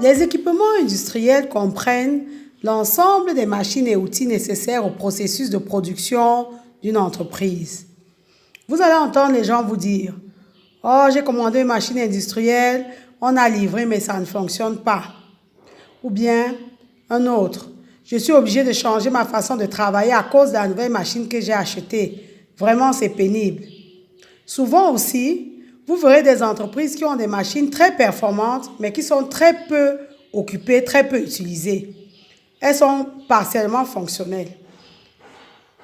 Les équipements industriels comprennent l'ensemble des machines et outils nécessaires au processus de production d'une entreprise. Vous allez entendre les gens vous dire « Oh, j'ai commandé une machine industrielle, on a livré mais ça ne fonctionne pas. » Ou bien un autre « Je suis obligé de changer ma façon de travailler à cause de la nouvelle machine que j'ai achetée. Vraiment, c'est pénible. » Souvent aussi, vous verrez des entreprises qui ont des machines très performantes mais qui sont très peu occupées, très peu utilisées. Elles sont partiellement fonctionnelles.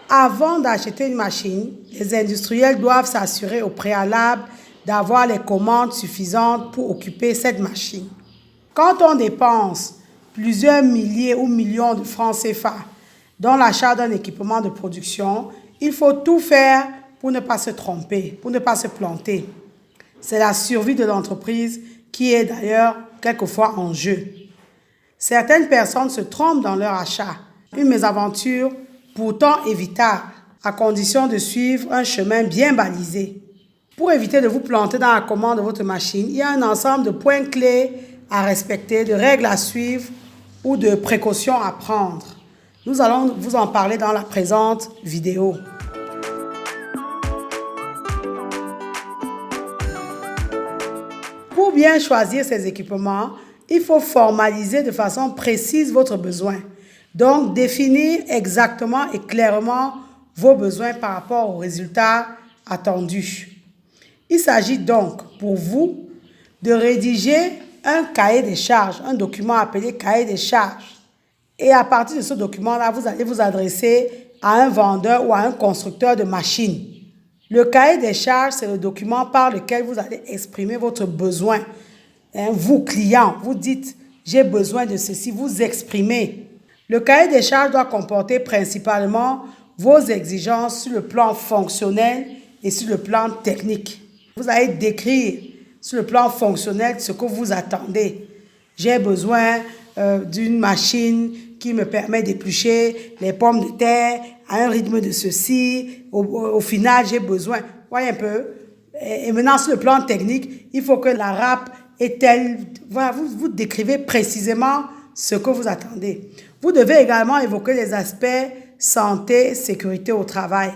Avant d'acheter une machine, les industriels doivent s'assurer au préalable d'avoir les commandes suffisantes pour occuper cette machine. Quand on dépense plusieurs milliers ou millions de francs CFA dans l'achat d'un équipement de production, il faut tout faire pour ne pas se tromper, pour ne pas se planter. C'est la survie de l'entreprise qui est d'ailleurs quelquefois en jeu. Certaines personnes se trompent dans leur achat, une mésaventure pourtant évitable, à condition de suivre un chemin bien balisé. Pour éviter de vous planter dans la commande de votre machine, il y a un ensemble de points clés à respecter, de règles à suivre ou de précautions à prendre. Nous allons vous en parler dans la présente vidéo. Pour bien choisir ces équipements, il faut formaliser de façon précise votre besoin. Donc, définir exactement et clairement vos besoins par rapport aux résultats attendus. Il s'agit donc pour vous de rédiger un cahier des charges, un document appelé cahier des charges. Et à partir de ce document-là, vous allez vous adresser à un vendeur ou à un constructeur de machines. Le cahier des charges, c'est le document par lequel vous allez exprimer votre besoin. Vous, client, vous dites « j'ai besoin de ceci », vous exprimez. Le cahier des charges doit comporter principalement vos exigences sur le plan fonctionnel et sur le plan technique. Vous allez décrire sur le plan fonctionnel ce que vous attendez. J'ai besoin d'une machine qui me permet d'éplucher les pommes de terre à un rythme de ceci. Au final, j'ai besoin. Voyez un peu. Et maintenant, sur le plan technique, il faut que la râpe est telle. Voilà, vous décrivez précisément ce que vous attendez. Vous devez également évoquer les aspects santé, sécurité au travail.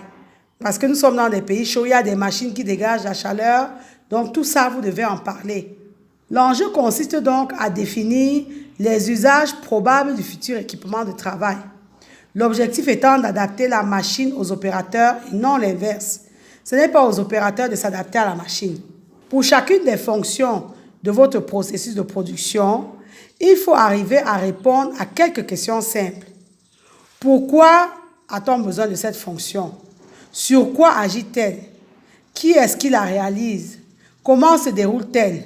Parce que nous sommes dans des pays chauds, il y a des machines qui dégagent la chaleur. Donc, tout ça, vous devez en parler. L'enjeu consiste donc à définir les usages probables du futur équipement de travail. L'objectif étant d'adapter la machine aux opérateurs et non l'inverse. Ce n'est pas aux opérateurs de s'adapter à la machine. Pour chacune des fonctions de votre processus de production, il faut arriver à répondre à quelques questions simples. Pourquoi a-t-on besoin de cette fonction? Sur quoi agit-elle? Qui est-ce qui la réalise? Comment se déroule-t-elle?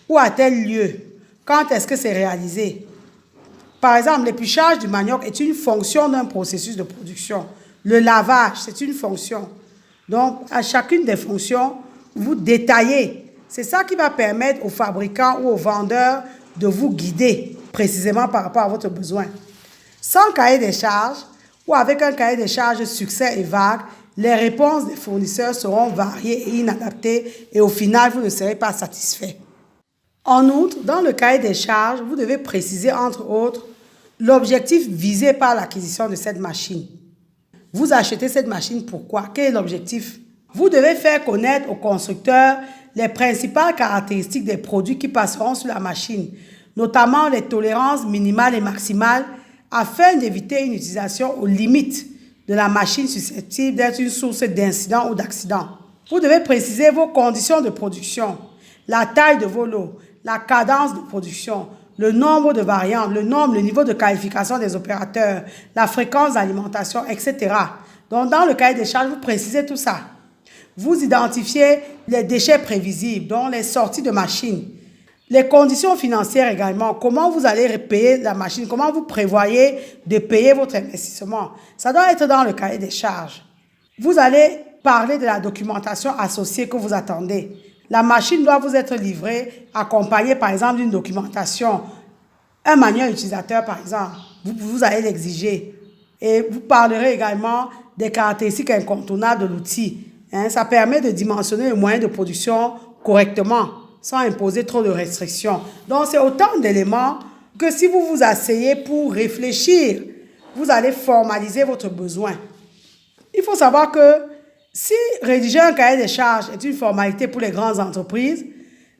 Où a-t-elle lieu? Quand est-ce que c'est réalisé? Par exemple, l'épluchage du manioc est une fonction d'un processus de production. Le lavage, c'est une fonction. Donc, à chacune des fonctions, vous détaillez. C'est ça qui va permettre aux fabricants ou aux vendeurs de vous guider précisément par rapport à votre besoin. Sans cahier des charges ou avec un cahier des charges succinct et vague, les réponses des fournisseurs seront variées et inadaptées et au final, vous ne serez pas satisfait. En outre, dans le cahier des charges, vous devez préciser entre autres l'objectif visé par l'acquisition de cette machine. Vous achetez cette machine pourquoi? Quel est l'objectif? Vous devez faire connaître au constructeur les principales caractéristiques des produits qui passeront sur la machine, notamment les tolérances minimales et maximales, afin d'éviter une utilisation aux limites de la machine susceptible d'être une source d'incidents ou d'accidents. Vous devez préciser vos conditions de production, la taille de vos lots, la cadence de production, le nombre de variantes, le niveau de qualification des opérateurs, la fréquence d'alimentation, etc. Donc, dans le cahier des charges, vous précisez tout ça. Vous identifiez les déchets prévisibles, donc les sorties de machines. Les conditions financières également, comment vous allez payer la machine, comment vous prévoyez de payer votre investissement. Ça doit être dans le cahier des charges. Vous allez parler de la documentation associée que vous attendez. La machine doit vous être livrée, accompagnée par exemple d'une documentation, un manuel utilisateur par exemple. Vous allez l'exiger. Et vous parlerez également des caractéristiques incontournables de l'outil. Ça permet de dimensionner le moyen de production correctement, sans imposer trop de restrictions. Donc, c'est autant d'éléments que si vous vous asseyez pour réfléchir, vous allez formaliser votre besoin. Il faut savoir que si rédiger un cahier des charges est une formalité pour les grandes entreprises,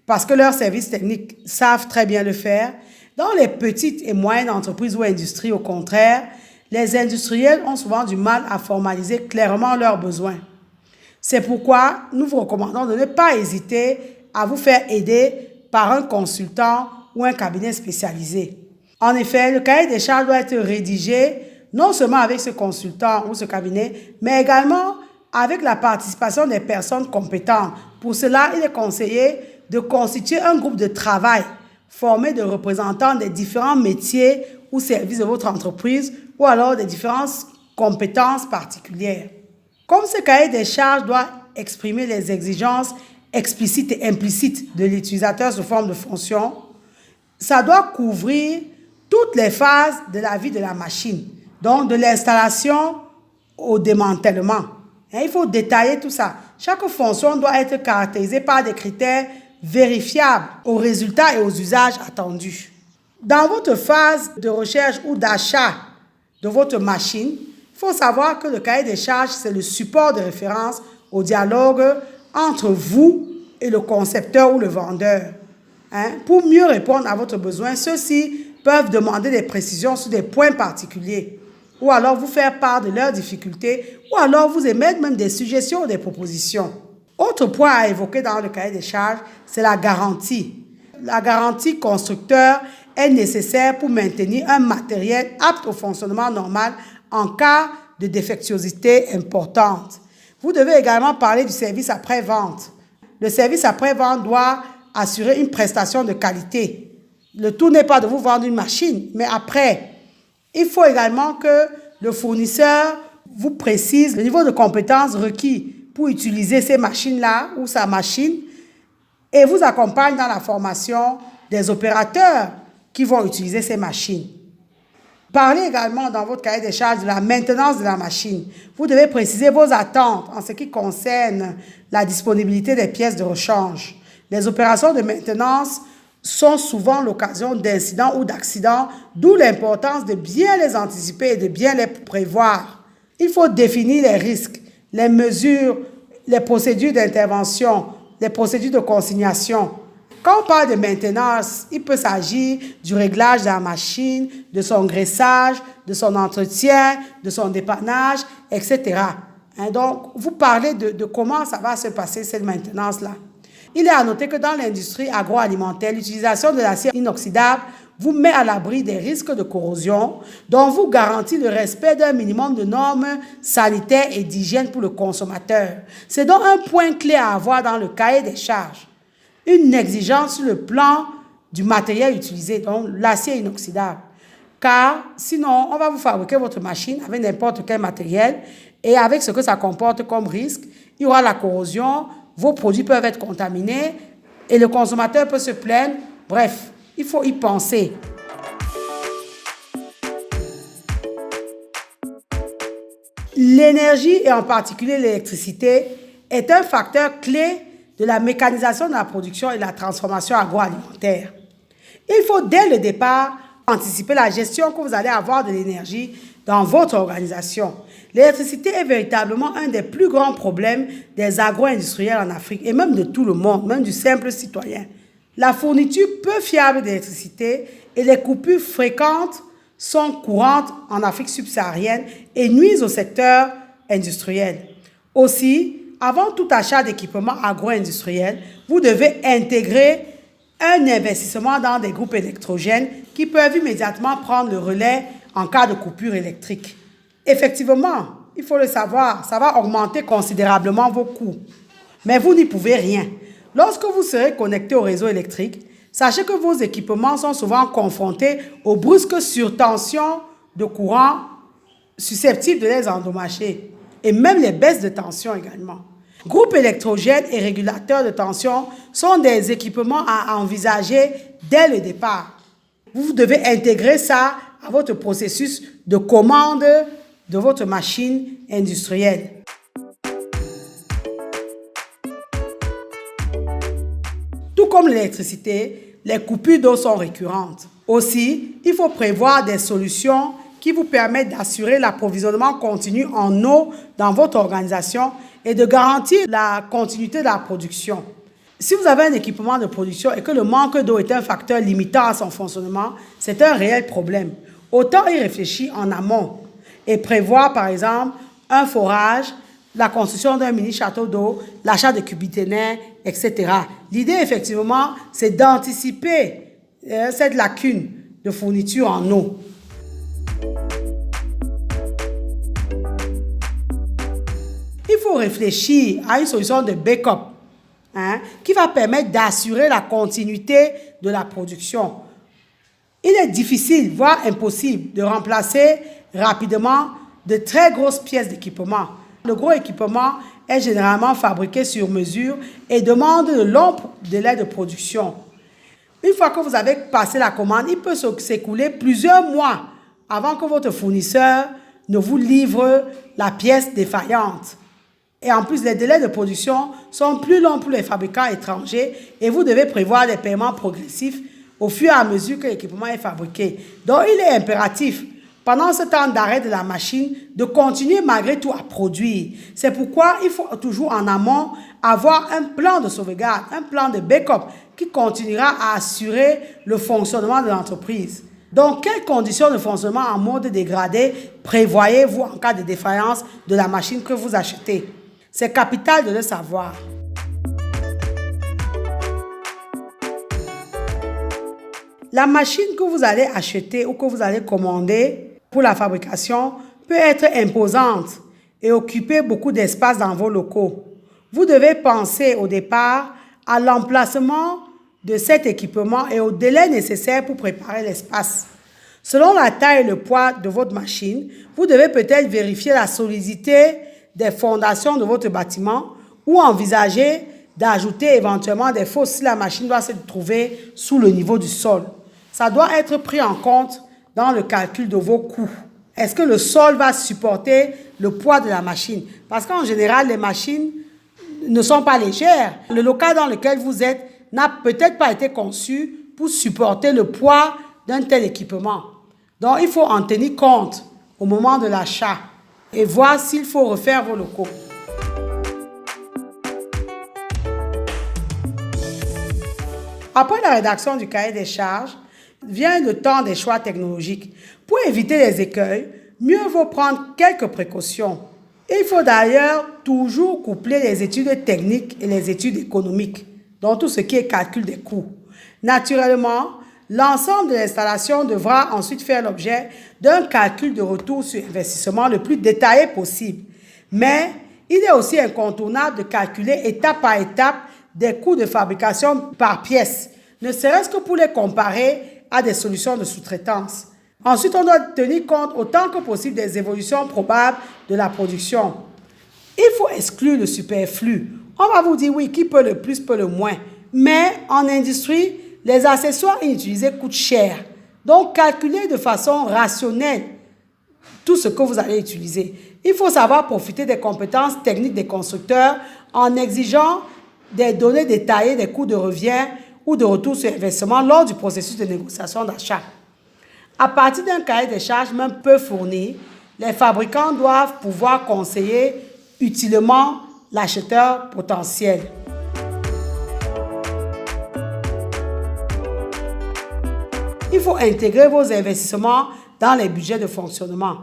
parce que leurs services techniques savent très bien le faire, dans les petites et moyennes entreprises ou industries, au contraire, les industriels ont souvent du mal à formaliser clairement leurs besoins. C'est pourquoi nous vous recommandons de ne pas hésiter à vous faire aider par un consultant ou un cabinet spécialisé. En effet, le cahier des charges doit être rédigé non seulement avec ce consultant ou ce cabinet, mais également avec la participation des personnes compétentes. Pour cela, il est conseillé de constituer un groupe de travail formé de représentants des différents métiers ou services de votre entreprise ou alors des différentes compétences particulières. Comme ce cahier des charges doit exprimer les exigences explicites et implicites de l'utilisateur sous forme de fonction, ça doit couvrir toutes les phases de la vie de la machine, donc de l'installation au démantèlement. Et il faut détailler tout ça. Chaque fonction doit être caractérisée par des critères vérifiables aux résultats et aux usages attendus. Dans votre phase de recherche ou d'achat de votre machine, il faut savoir que le cahier des charges, c'est le support de référence au dialogue entre vous et le concepteur ou le vendeur. Pour mieux répondre à votre besoin, ceux-ci peuvent demander des précisions sur des points particuliers ou alors vous faire part de leurs difficultés ou alors vous émettre même des suggestions ou des propositions. Autre point à évoquer dans le cahier des charges, c'est la garantie. La garantie constructeur est nécessaire pour maintenir un matériel apte au fonctionnement normal en cas de défectuosité importante. Vous devez également parler du service après-vente. Le service après-vente doit assurer une prestation de qualité. Le tout n'est pas de vous vendre une machine, mais après. Il faut également que le fournisseur vous précise le niveau de compétences requis pour utiliser ces machines-là ou sa machine et vous accompagne dans la formation des opérateurs qui vont utiliser ces machines. Parlez également dans votre cahier des charges de la maintenance de la machine. Vous devez préciser vos attentes en ce qui concerne la disponibilité des pièces de rechange. Les opérations de maintenance sont souvent l'occasion d'incidents ou d'accidents, d'où l'importance de bien les anticiper et de bien les prévoir. Il faut définir les risques, les mesures, les procédures d'intervention, les procédures de consignation. Quand on parle de maintenance, il peut s'agir du réglage de la machine, de son graissage, de son entretien, de son dépannage, etc. Donc, vous parlez de comment ça va se passer, cette maintenance-là. Il est à noter que dans l'industrie agroalimentaire, l'utilisation de l'acier inoxydable vous met à l'abri des risques de corrosion, dont vous garantit le respect d'un minimum de normes sanitaires et d'hygiène pour le consommateur. C'est donc un point clé à avoir dans le cahier des charges. Une exigence sur le plan du matériel utilisé, donc l'acier inoxydable. Car sinon, on va vous fabriquer votre machine avec n'importe quel matériel et avec ce que ça comporte comme risque, il y aura la corrosion, vos produits peuvent être contaminés et le consommateur peut se plaindre. Bref, il faut y penser. L'énergie et en particulier l'électricité est un facteur clé de la mécanisation de la production et de la transformation agroalimentaire. Il faut dès le départ anticiper la gestion que vous allez avoir de l'énergie dans votre organisation. L'électricité est véritablement un des plus grands problèmes des agro-industriels en Afrique et même de tout le monde, même du simple citoyen. La fourniture peu fiable d'électricité et les coupures fréquentes sont courantes en Afrique subsaharienne et nuisent au secteur industriel. Aussi, avant tout achat d'équipements agro-industriels, vous devez intégrer un investissement dans des groupes électrogènes qui peuvent immédiatement prendre le relais en cas de coupure électrique. Effectivement, il faut le savoir, ça va augmenter considérablement vos coûts. Mais vous n'y pouvez rien. Lorsque vous serez connecté au réseau électrique, sachez que vos équipements sont souvent confrontés aux brusques surtensions de courant susceptibles de les endommager et même les baisses de tension également. Groupes électrogènes et régulateurs de tension sont des équipements à envisager dès le départ. Vous devez intégrer ça à votre processus de commande de votre machine industrielle. Tout comme l'électricité, les coupures d'eau sont récurrentes. Aussi, il faut prévoir des solutions qui vous permettent d'assurer l'approvisionnement continu en eau dans votre organisation et de garantir la continuité de la production. Si vous avez un équipement de production et que le manque d'eau est un facteur limitant à son fonctionnement, c'est un réel problème. Autant y réfléchir en amont et prévoir, par exemple, un forage, la construction d'un mini-château d'eau, l'achat de cubiténaires, etc. L'idée, effectivement, c'est d'anticiper cette lacune de fourniture en eau. Il faut réfléchir à une solution de backup qui va permettre d'assurer la continuité de la production. Il est difficile, voire impossible, de remplacer rapidement de très grosses pièces d'équipement. Le gros équipement est généralement fabriqué sur mesure et demande de longs délais de production. Une fois que vous avez passé la commande, il peut s'écouler plusieurs mois avant que votre fournisseur ne vous livre la pièce défaillante. Et en plus, les délais de production sont plus longs pour les fabricants étrangers et vous devez prévoir des paiements progressifs au fur et à mesure que l'équipement est fabriqué. Donc, il est impératif, pendant ce temps d'arrêt de la machine, de continuer malgré tout à produire. C'est pourquoi il faut toujours en amont avoir un plan de sauvegarde, un plan de backup qui continuera à assurer le fonctionnement de l'entreprise. Donc, quelles conditions de fonctionnement en mode dégradé prévoyez-vous en cas de défaillance de la machine que vous achetez? C'est capital de le savoir. La machine que vous allez acheter ou que vous allez commander pour la fabrication peut être imposante et occuper beaucoup d'espace dans vos locaux. Vous devez penser au départ à l'emplacement de cet équipement et au délai nécessaire pour préparer l'espace. Selon la taille et le poids de votre machine, vous devez peut-être vérifier la solidité des fondations de votre bâtiment ou envisager d'ajouter éventuellement des fosses si la machine doit se trouver sous le niveau du sol. Ça doit être pris en compte dans le calcul de vos coûts. Est-ce que le sol va supporter le poids de la machine? Parce qu'en général, les machines ne sont pas légères. Le local dans lequel vous êtes n'a peut-être pas été conçu pour supporter le poids d'un tel équipement. Donc, il faut en tenir compte au moment de l'achat et voir s'il faut refaire vos locaux. Après la rédaction du cahier des charges, vient le temps des choix technologiques. Pour éviter les écueils, mieux vaut prendre quelques précautions. Il faut d'ailleurs toujours coupler les études techniques et les études économiques, donc tout ce qui est calcul des coûts. Naturellement, l'ensemble de l'installation devra ensuite faire l'objet d'un calcul de retour sur investissement le plus détaillé possible. Mais il est aussi incontournable de calculer étape par étape des coûts de fabrication par pièce, ne serait-ce que pour les comparer à des solutions de sous-traitance. Ensuite, on doit tenir compte autant que possible des évolutions probables de la production. Il faut exclure le superflu. On va vous dire, oui, qui peut le plus, peut le moins. Mais en industrie, les accessoires inutilisés coûtent cher. Donc, calculez de façon rationnelle tout ce que vous allez utiliser. Il faut savoir profiter des compétences techniques des constructeurs en exigeant des données détaillées des coûts de revient ou de retour sur investissement lors du processus de négociation d'achat. À partir d'un cahier des charges même peu fourni, les fabricants doivent pouvoir conseiller utilement l'acheteur potentiel. Il faut intégrer vos investissements dans les budgets de fonctionnement.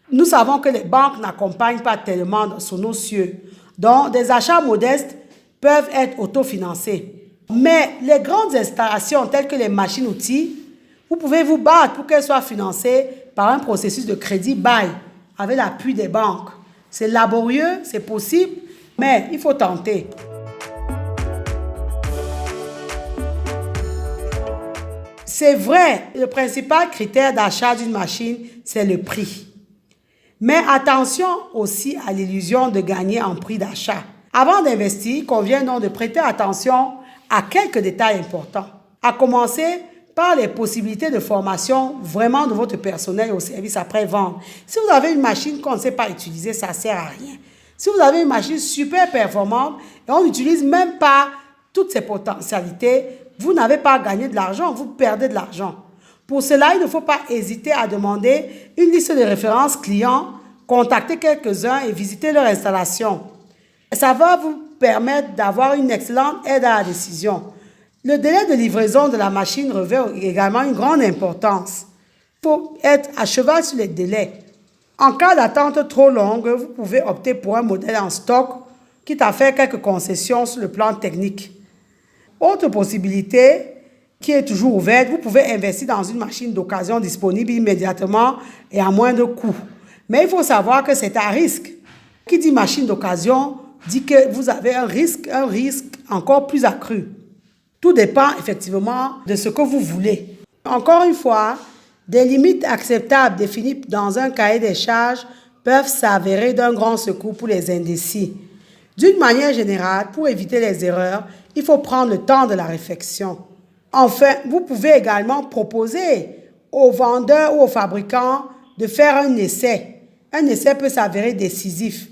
Nous savons que les banques n'accompagnent pas tellement sur nos cieux, donc des achats modestes peuvent être autofinancés. Mais les grandes installations telles que les machines-outils, vous pouvez vous battre pour qu'elles soient financées par un processus de crédit bail avec l'appui des banques. C'est laborieux, c'est possible, mais il faut tenter. C'est vrai, le principal critère d'achat d'une machine, c'est le prix. Mais attention aussi à l'illusion de gagner en prix d'achat. Avant d'investir, il convient donc de prêter attention à quelques détails importants. À commencer par les possibilités de formation vraiment de votre personnel au service après-vente. Si vous avez une machine qu'on ne sait pas utiliser, ça ne sert à rien. Si vous avez une machine super performante et on n'utilise même pas toutes ses potentialités, vous n'avez pas gagné de l'argent, vous perdez de l'argent. Pour cela, il ne faut pas hésiter à demander une liste de références clients, contacter quelques-uns et visiter leur installation. Ça va vous permettre d'avoir une excellente aide à la décision. Le délai de livraison de la machine revêt également une grande importance. Il faut être à cheval sur les délais. En cas d'attente trop longue, vous pouvez opter pour un modèle en stock, quitte à faire quelques concessions sur le plan technique. Autre possibilité qui est toujours ouverte, vous pouvez investir dans une machine d'occasion disponible immédiatement et à moindre coût. Mais il faut savoir que c'est à risque. Qui dit machine d'occasion dit que vous avez un risque encore plus accru. Tout dépend effectivement de ce que vous voulez. Encore une fois, des limites acceptables définies dans un cahier des charges peuvent s'avérer d'un grand secours pour les indécis. D'une manière générale, pour éviter les erreurs, il faut prendre le temps de la réflexion. Enfin, vous pouvez également proposer aux vendeurs ou aux fabricants de faire un essai. Un essai peut s'avérer décisif,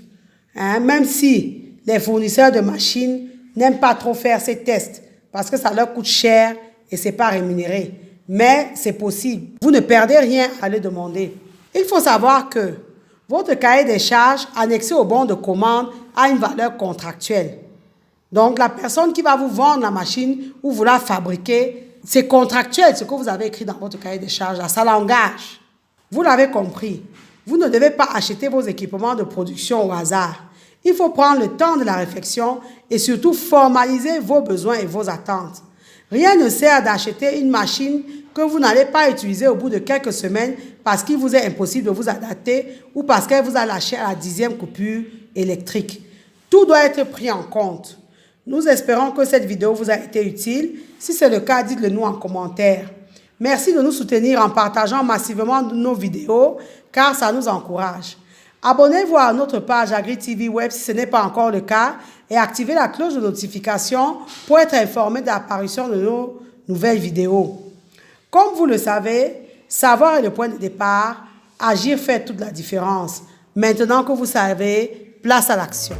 même si les fournisseurs de machines n'aiment pas trop faire ces tests parce que ça leur coûte cher et ce n'est pas rémunéré. Mais c'est possible. Vous ne perdez rien à le demander. Il faut savoir que votre cahier des charges annexé au bon de commande a une valeur contractuelle. Donc, la personne qui va vous vendre la machine ou vous la fabriquer, c'est contractuel ce que vous avez écrit dans votre cahier des charges. Ça l'engage. Vous l'avez compris. Vous ne devez pas acheter vos équipements de production au hasard. Il faut prendre le temps de la réflexion et surtout formaliser vos besoins et vos attentes. Rien ne sert d'acheter une machine que vous n'allez pas utiliser au bout de quelques semaines parce qu'il vous est impossible de vous adapter ou parce qu'elle vous a lâché à la 10e coupure électrique. Tout doit être pris en compte. Nous espérons que cette vidéo vous a été utile. Si c'est le cas, dites-le nous en commentaire. Merci de nous soutenir en partageant massivement nos vidéos car ça nous encourage. Abonnez-vous à notre page AgriTV Web si ce n'est pas encore le cas et activez la cloche de notification pour être informé de l'apparition de nos nouvelles vidéos. Comme vous le savez, savoir est le point de départ, agir fait toute la différence. Maintenant que vous savez, place à l'action.